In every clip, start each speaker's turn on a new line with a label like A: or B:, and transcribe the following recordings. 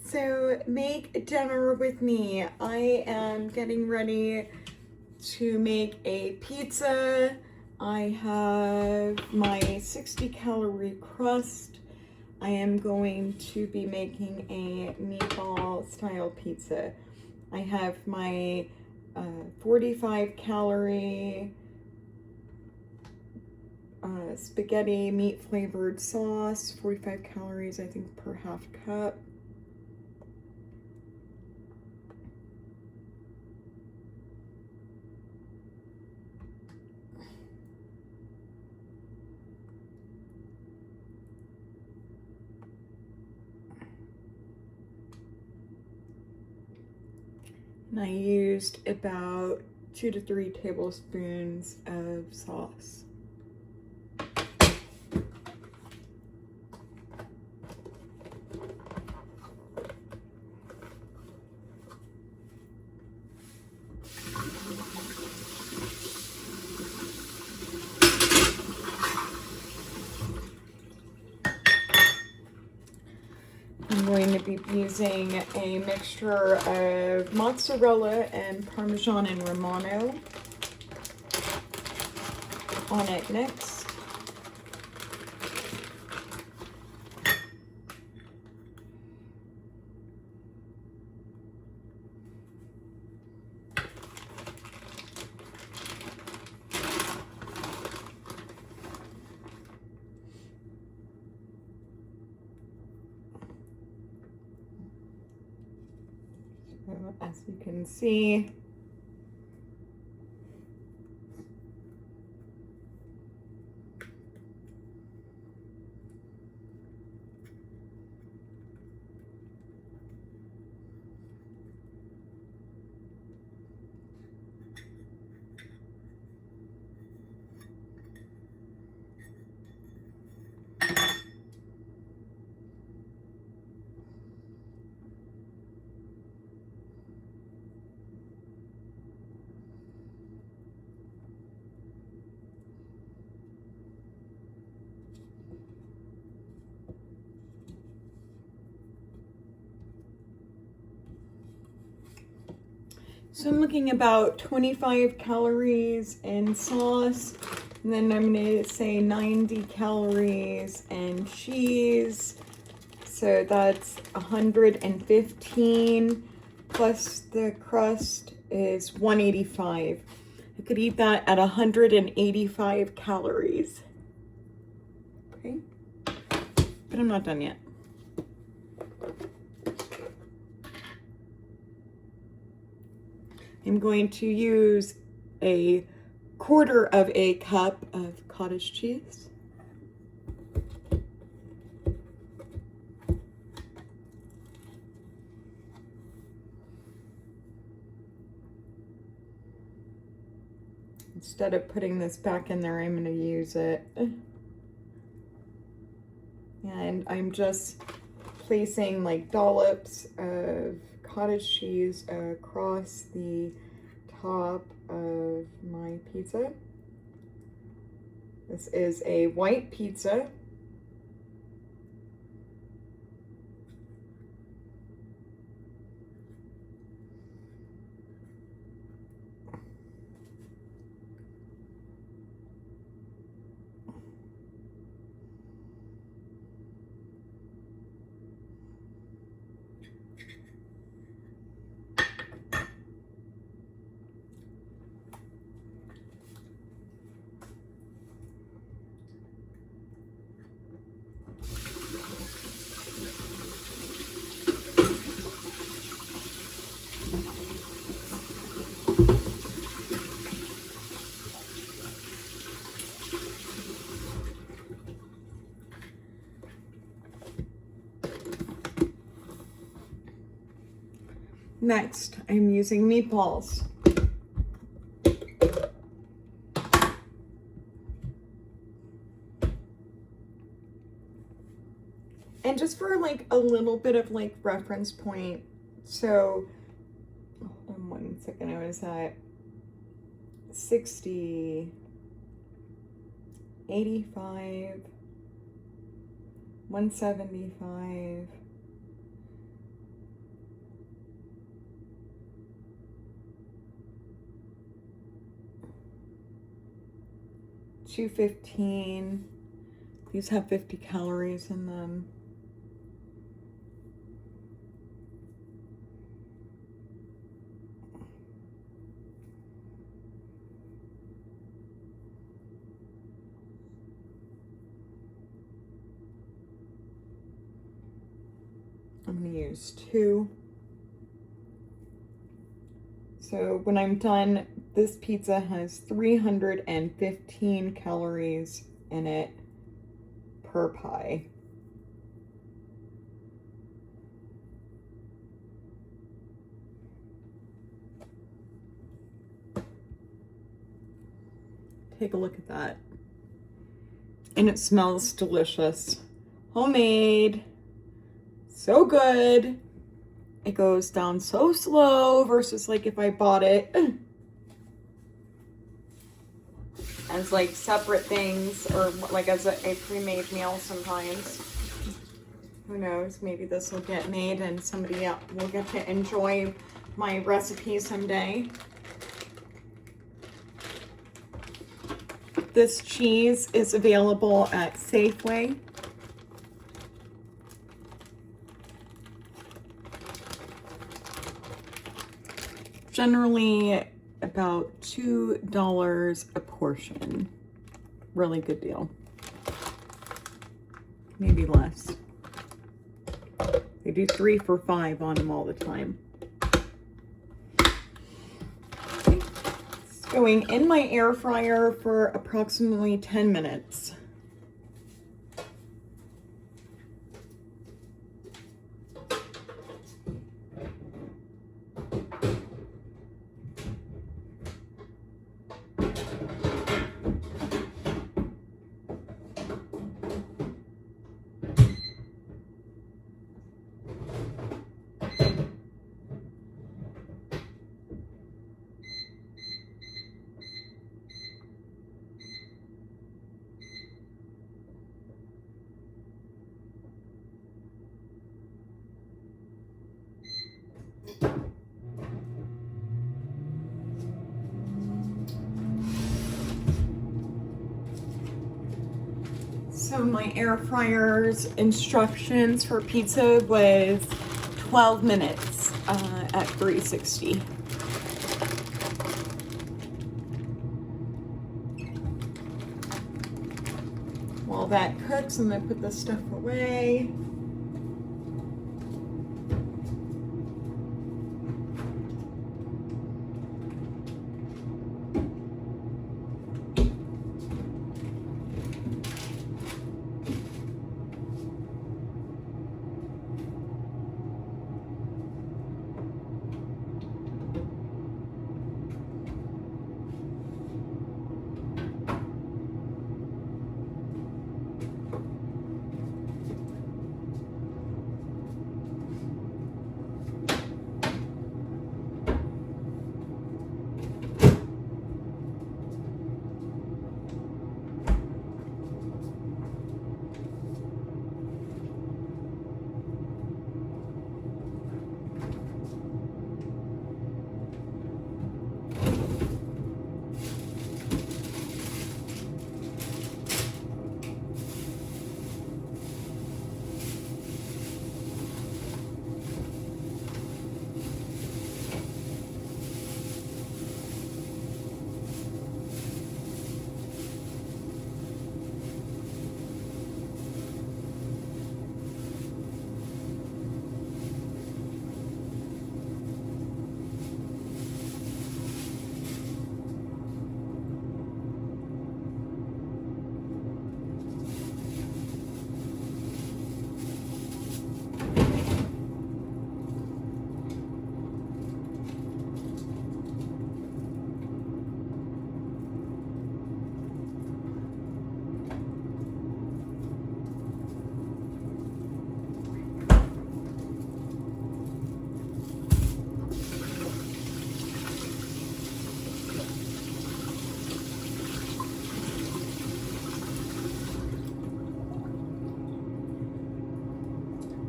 A: So make dinner with me. I am getting ready to make a pizza. I have my 60 calorie crust. I am going to be making a meatball style pizza. I have my 45 calorie spaghetti meat flavored sauce, 45 calories I think per half cup. And I used about 2 to 3 tablespoons of sauce. I'm going to be using a mixture of mozzarella and Parmesan and Romano on it next. As you can see, so I'm looking about 25 calories in sauce, and then I'm going to say 90 calories in cheese. So that's 115 plus the crust is 185. I could eat that at 185 calories. Okay, but I'm not done yet. I'm going to use a quarter of a cup of cottage cheese. Instead of putting this back in there, I'm going to use it. And I'm just placing like dollops of cottage cheese across the top of my pizza. This is a white pizza. Next, I'm using meatballs. And just for like a little bit of like reference point, so hold on 1 second, I was at 60, 85, 175, 215. These have 50 calories in them. I'm going to use 2. So when I'm done, this pizza has 315 calories in it per pie. Take a look at that. And it smells delicious. Homemade. So good. It goes down so slow versus like if I bought it as like separate things or like as a pre-made meal sometimes. Who knows, maybe this will get made and somebody else will get to enjoy my recipe someday. This cheese is available at Safeway. Generally about $2 a portion. Really good deal. Maybe less. They do 3 for $5 on them all the time. It's going in my air fryer for approximately 10 minutes. So my air fryer's instructions for pizza was 12 minutes at 360. While that cooks, I'm gonna put this stuff away.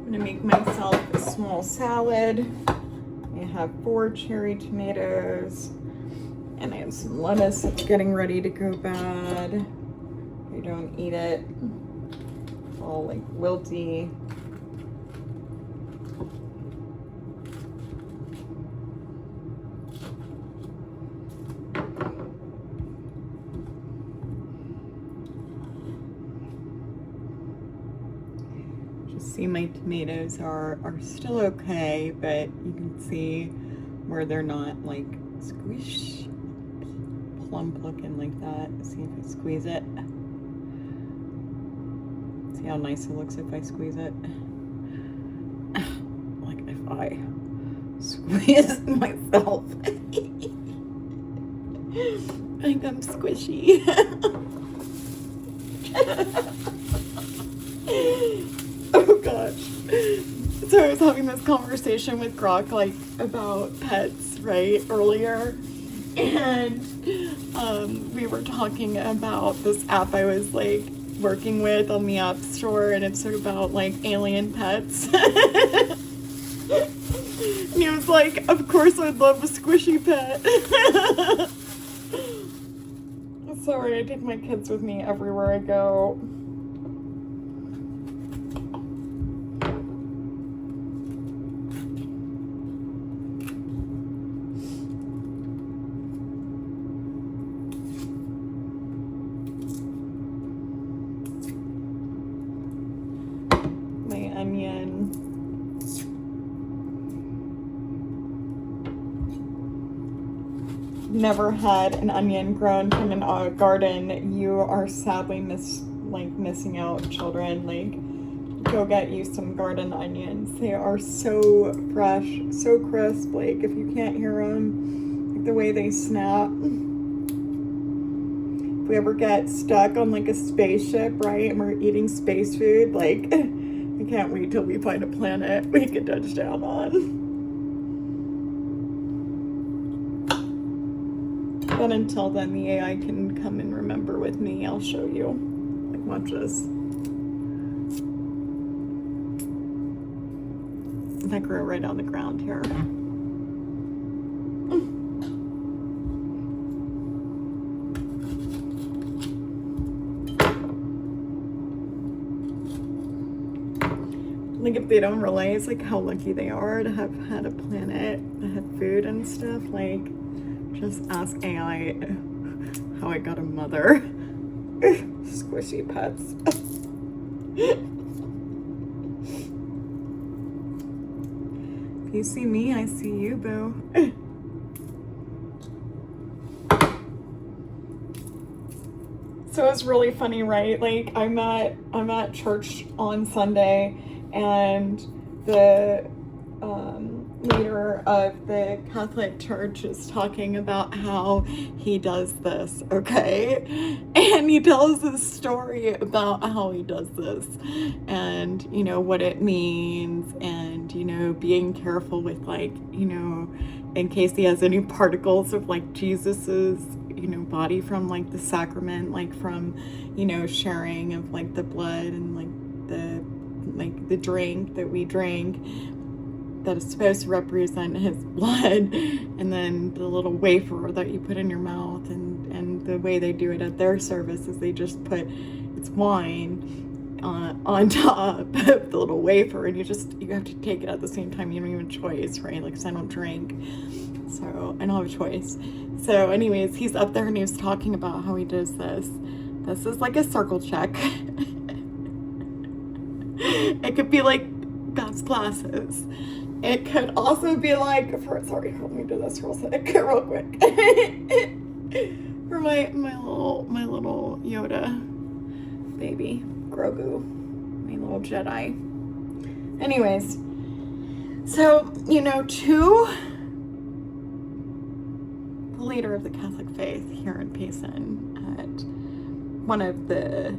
A: I'm gonna make myself a small salad. I have 4 cherry tomatoes and I have some lettuce that's getting ready to go bad. don't eat it. It's all like wilty. See, my tomatoes are still okay, but you can see where they're not like squish plump looking like that. See if I squeeze it. See how nice it looks if I squeeze it. Like if I squeeze myself. I think I'm squishy. Oh gosh. So I was having this conversation with Grok like about pets, right, earlier. And we were talking about this app I was like working with on the App Store, and it's sort of about like alien pets. And he was like, of course I'd love a squishy pet. Sorry, I take my kids with me everywhere I go. Onion. Never had an onion grown from a garden. You are sadly missing out, children. Like, go get you some garden onions. They are so fresh, so crisp. Like, if you can't hear them, like the way they snap. If we ever get stuck on like a spaceship, right, and we're eating space food, like. I can't wait till we find a planet we can touch down on. But until then, the AI can come and remember with me. I'll show you. Like, watch this. That grew right on the ground here. Like, if they don't realize like how lucky they are to have had a planet that had food and stuff, like, just ask AI how I got a mother. Squishy pets. If you see me, I see you, boo. So it's really funny, right? Like, I'm at church on Sunday, and the leader of the Catholic Church is talking about how he does this, okay? And he tells this story about how he does this, and, you know, what it means, and, you know, being careful with, like, you know, in case he has any particles of, like, Jesus's, you know, body from, like, the sacrament, like, from, you know, sharing of, like, the blood and, like, the drink that we drink that is supposed to represent his blood, and then the little wafer that you put in your mouth, and the way they do it at their service is they just put it's wine on top of the little wafer, and you have to take it at the same time. You don't even have a choice, right? Like, 'cause I don't drink, so I don't have a choice. So anyways, he's up there and he was talking about how he does this. This is like a circle check. It could be like God's glasses. It could also be like sorry, let me do this real quick. For my little Yoda baby, Grogu, my little Jedi. Anyways, so, you know, to the leader of the Catholic faith here in Payson at one of the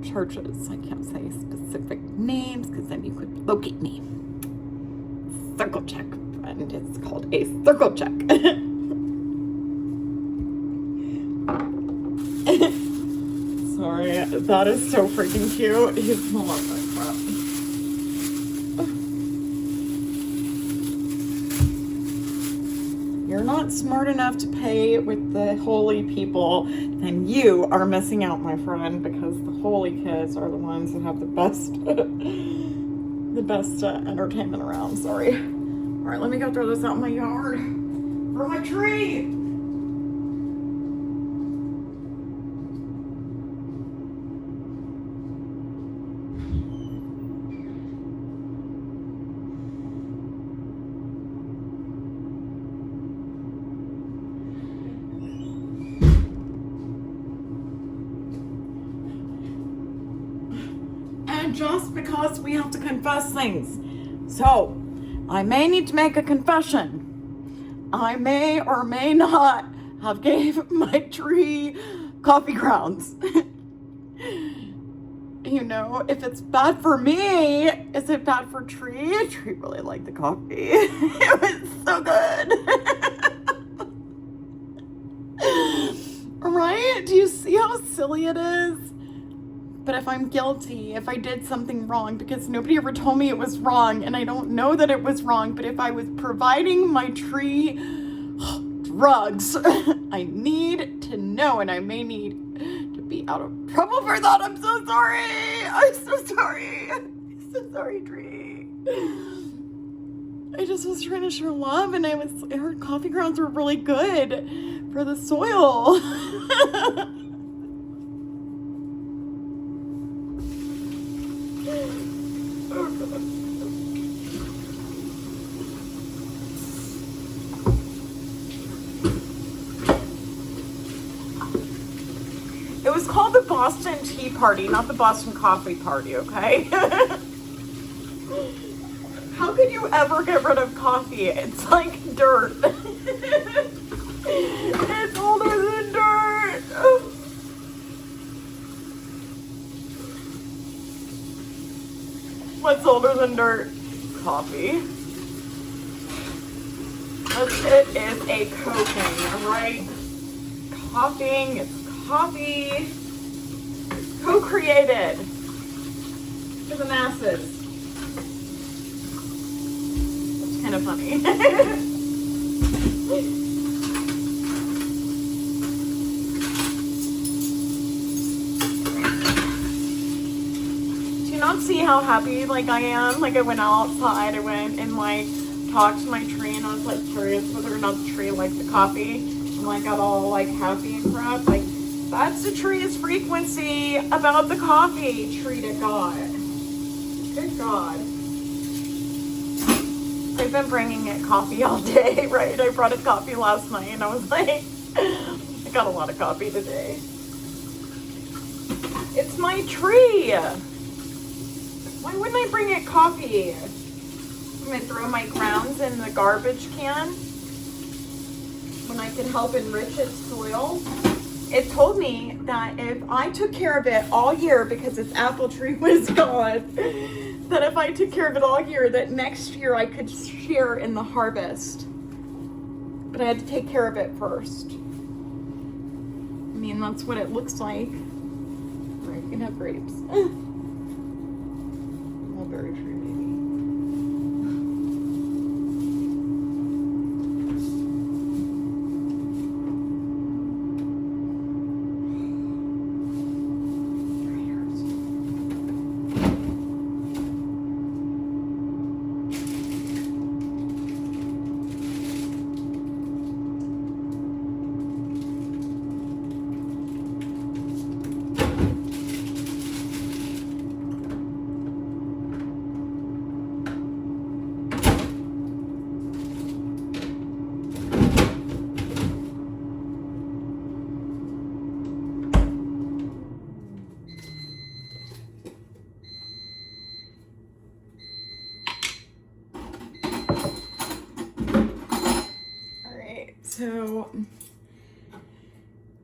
A: churches, I can't say specific names because then you could locate me. Circle check, and it's called a circle check. Sorry, that is so freaking cute. He's small like crap. You're you're not smart enough to pay with the holy people, then you are missing out, my friend, because the holy kids are the ones that have the best, the best entertainment around. Sorry. All right, let me go throw this out in my yard for my tree. Just because we have to confess things. So, I may need to make a confession. I may or may not have gave my tree coffee grounds. You know, if it's bad for me, is it bad for Tree? Tree really liked the coffee. It was so good. Right? Do you see how silly it is? But if I'm guilty, if I did something wrong, because nobody ever told me it was wrong, and I don't know that it was wrong, but if I was providing my tree drugs, I need to know, and I may need to be out of trouble for that. I'm so sorry. I'm so sorry. I'm so sorry, Tree. I just was trying to show love, and I heard coffee grounds were really good for the soil. It was called the Boston Tea Party, not the Boston Coffee Party, okay? How could you ever get rid of coffee? It's like dirt. It's older than dirt. What's older than dirt? Coffee. It is a cocaine, alright? Coughing, it's coffee. It's co-created for the masses. It's kind of funny. Not see how happy like I am. Like I went outside, I went and like talked to my tree, and I was like curious whether or not the tree liked the coffee, and like got all like happy and crap. Like that's the tree's frequency about the coffee. Tree to God. Good God. I've been bringing it coffee all day, right? I brought it coffee last night, and I was like, I got a lot of coffee today. It's my tree. Why wouldn't I bring it coffee? I'm gonna throw my grounds in the garbage can when I can help enrich its soil. It told me that if I took care of it all year, because its apple tree was gone, that if I took care of it all year, that next year I could share in the harvest. But I had to take care of it first. I mean, that's what it looks like. Right, you can have grapes. Mulberry tree, maybe. So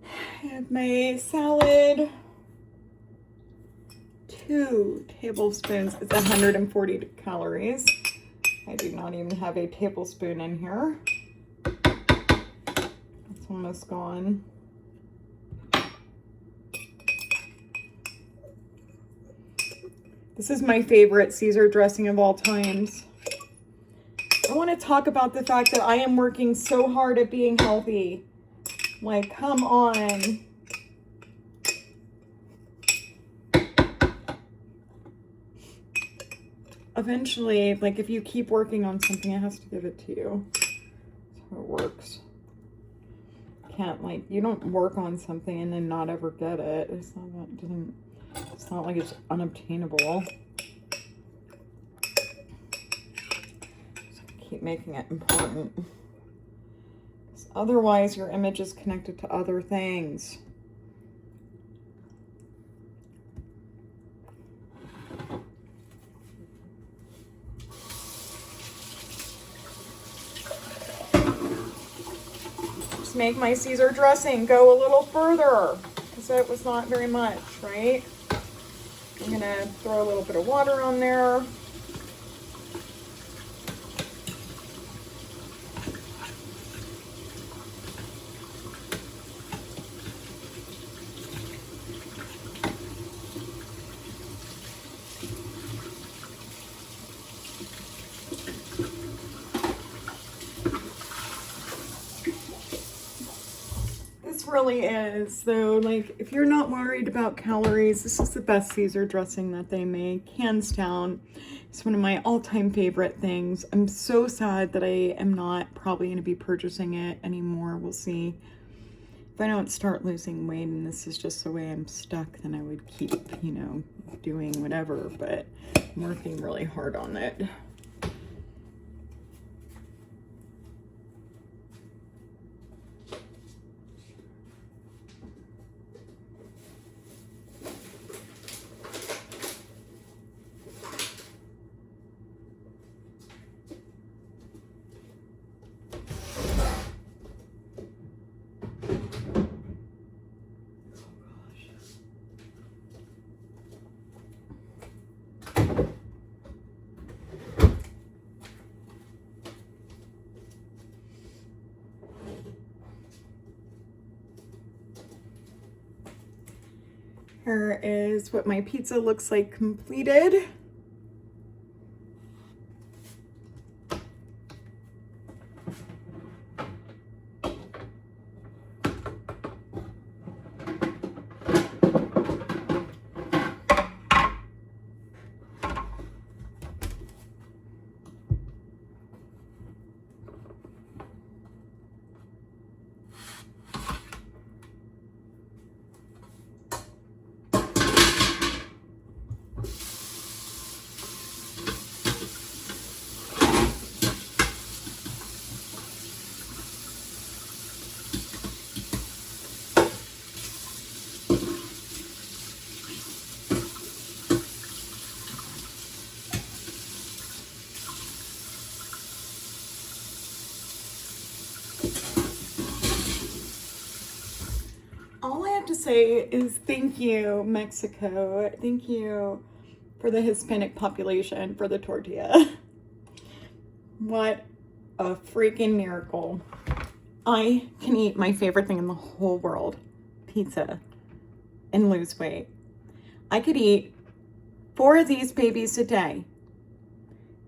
A: I have my salad, 2 tablespoons. It's 140 calories. I do not even have a tablespoon in here. It's almost gone. This is my favorite Caesar dressing of all times. I want to talk about the fact that I am working so hard at being healthy. Like, come on. Eventually, like, if you keep working on something, it has to give it to you. That's how it works. Can't, like, you don't work on something and then not ever get it. It's not like it's unobtainable. So keep making it important. 'Cause otherwise, your image is connected to other things. Make my Caesar dressing go a little further because it was not very much, right? I'm gonna throw a little bit of water on there. Really is, though. Like, if you're not worried about calories, this is the best Caesar dressing that they make, hands down. It's one of my all-time favorite things. I'm so sad that I am not probably going to be purchasing it anymore. We'll see. If I don't start losing weight and this is just the way I'm stuck, then I would keep, you know, doing whatever, but I'm working really hard on it. Here is what my pizza looks like completed. All I have to say is thank you, Mexico. Thank you for the Hispanic population for the tortilla. What a freaking miracle. I can eat my favorite thing in the whole world, pizza, and lose weight. I could eat 4 of these babies a day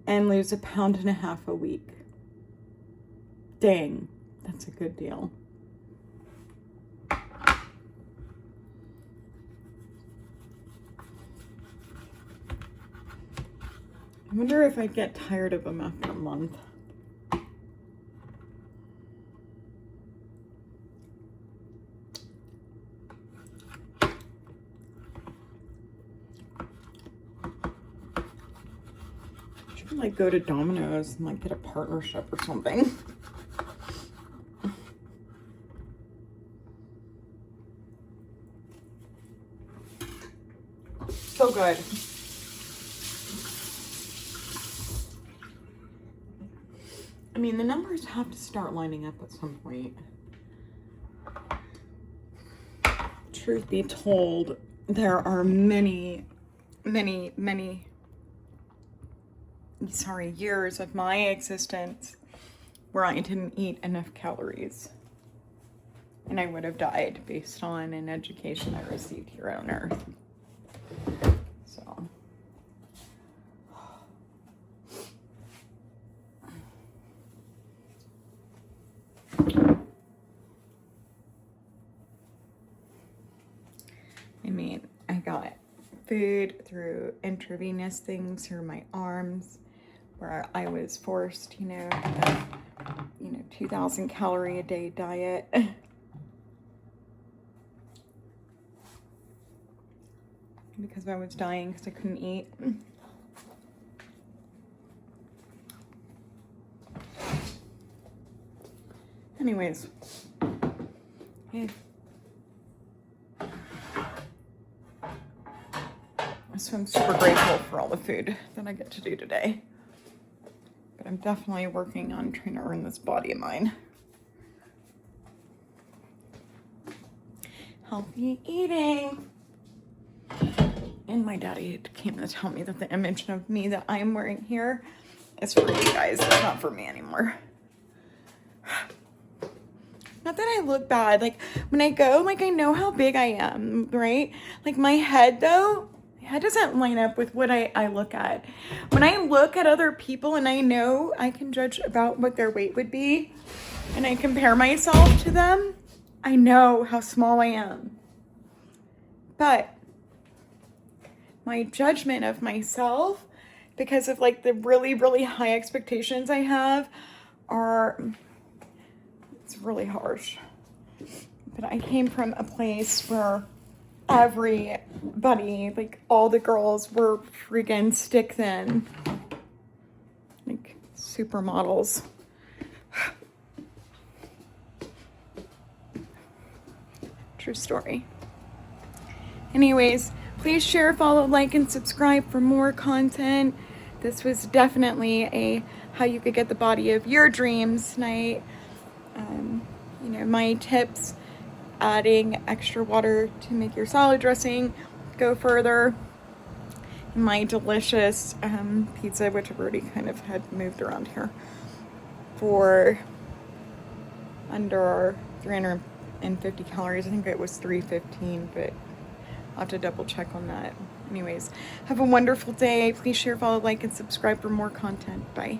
A: and lose 1.5 pounds a week. Dang, that's a good deal. I wonder if I'd get tired of them after a month. Should like go to Domino's and like get a partnership or something. So good. I mean, the numbers have to start lining up at some point. Truth be told, there are many years of my existence where I didn't eat enough calories. And I would have died based on an education I received here on Earth. So. food through intravenous things through my arms, where I was forced, the 2,000 calorie a day diet. Because I was dying because I couldn't eat. Anyways, yeah. So I'm super grateful for all the food that I get to do today. But I'm definitely working on trying to earn this body of mine. Healthy eating. And my daddy came to tell me that the image of me that I'm wearing here is for you guys. It's not for me anymore. Not that I look bad. Like, when I go, like, I know how big I am, right? Like, my head, though, my head doesn't line up with what I look at. When I look at other people and I know I can judge about what their weight would be, and I compare myself to them, I know how small I am. But my judgment of myself, because of, like, the really, really high expectations I have, it's really harsh. But I came from a place where everybody, like all the girls, were freaking stick thin. Like supermodels. True story. Anyways, please share, follow, like, and subscribe for more content. This was definitely a how you could get the body of your dreams night. My tips, adding extra water to make your salad dressing go further. My delicious pizza, which I've already kind of had moved around here, for under 350 calories. I think it was 315, but I'll have to double check on that. Anyways, have a wonderful day. Please share, follow, like, and subscribe for more content. Bye.